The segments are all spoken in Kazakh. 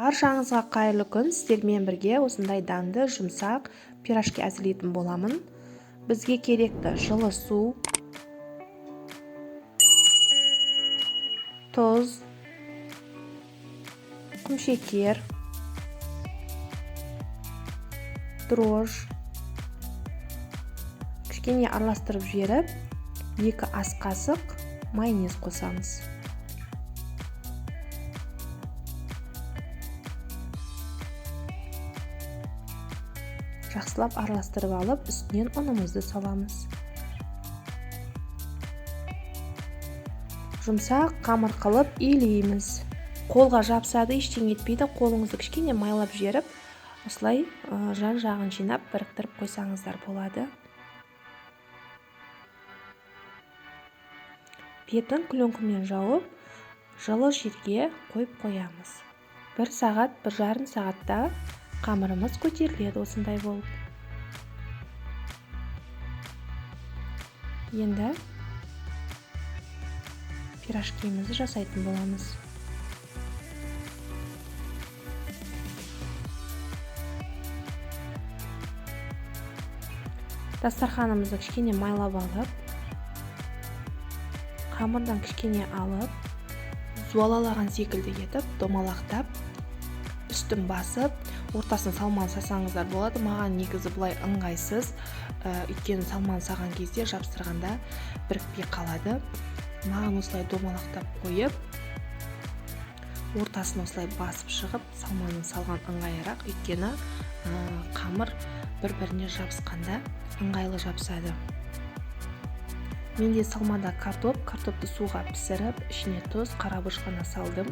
Баршаңызға қайырлы күн. Сіздермен бірге осындай дәмді, жұмсақ пирожки әзірлейтін боламын. Бізге керекті жылы су, тұз, құмшекер, дрожж, кішкене араластырып жіберіп, 2 ас қасық майонез қосамыз. Жақсылап араластырып алып, үстінен ұнымызды саламыз. Жұмсақ қамыр қылып илейміз. Қолға жабысады, ештеңе етпейді. Қолыңызды кішкене майлап жіберіп, осылай жан-жағын жинап біріктіріп қойсаңыздар болады. Бетін күліңкімен жауып, жылы жерге қойып қоямыз. 1 сағат, 1,5 сағатта қамырымыз көтеріледі осындай болып. Енді пирожкимізді жасайтын боламыз. Дастарханымызды кішкене майлап алып, қамырдан кішкене алып, зуалалаған секілді етіп, домалақтап, үстін басып, ортасын салман сасаңыздар болады. Маған негізі бұлай ыңғайсыз, өйткені салман саған кезде жабыстырғанда бірікпей қалады. Маған осылай домалақтап қойып, ортасын осылай басып шығып, салманын салған ыңғайырақ, өйткені қамыр бір-біріне жабысқанда ыңғайлы жабысады. Менде салмада картопты суға пісіріп, ішіне тұз, қарабыш қана салдым.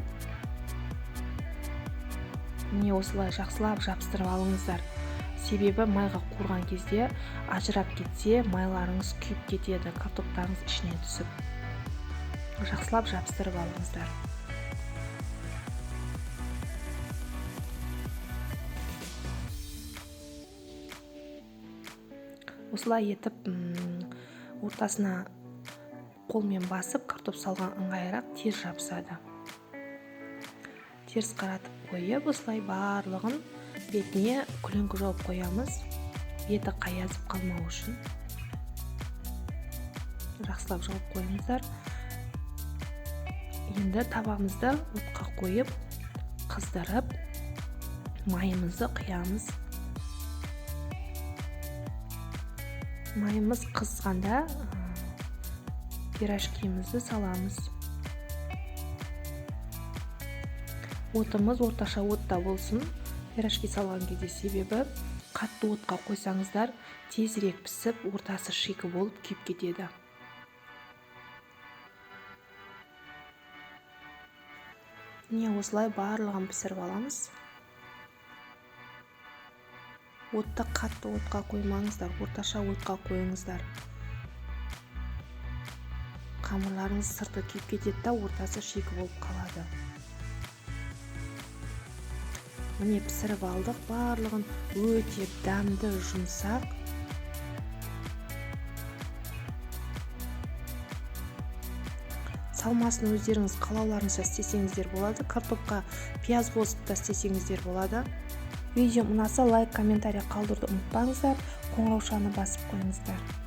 Міне осылай жақсылап жабыстырып алыңыздар. Себебі майға қуырған кезде ажырап кетсе, майларыңыз күйіп кетеді, картоптарыңыз ішіне түсіп. Жақсылап жабыстырып алыңыздар. Осылай етіп, ортасына қолмен басып, картоп салған ыңғайырақ тез жабысады. Теріс қаратып қойып, осылай барлығын бетіне күліңкі жауып қоямыз. Беті қаязып қалмау үшін. Жақсылап жауып қойыңыздар. Енді табағымызды отқа қойып, қыздырып, майымызды құямыз. Майымыз қызғанда пирожкимізді саламыз. Отымыз орташа отта болсын, пирожки салған кезде, себебі қатты отқа қойсаңыздар, тезірек пісіп, ортасы шикі болып күйіп кетеді. Не осылай барлығын пісіріп аламыз. Отты қатты отқа қоймаңыздар, орташа отқа қойыңыздар. Қамырларыңыз сырты күйіп кетеді да, ортасы шикі болып қалады. Міне пісіріп алдық, барлығын өте дәмді, жұмсақ. Салмасын өздеріңіз қалауларыңызша істесеңіздер болады. Картопқа пияз қосып та істесеңіздер болады. Видео ұнаса лайк, комментарий қалдыруды ұмытпаңыздар. Қоңыраушаны басып қойыңыздар.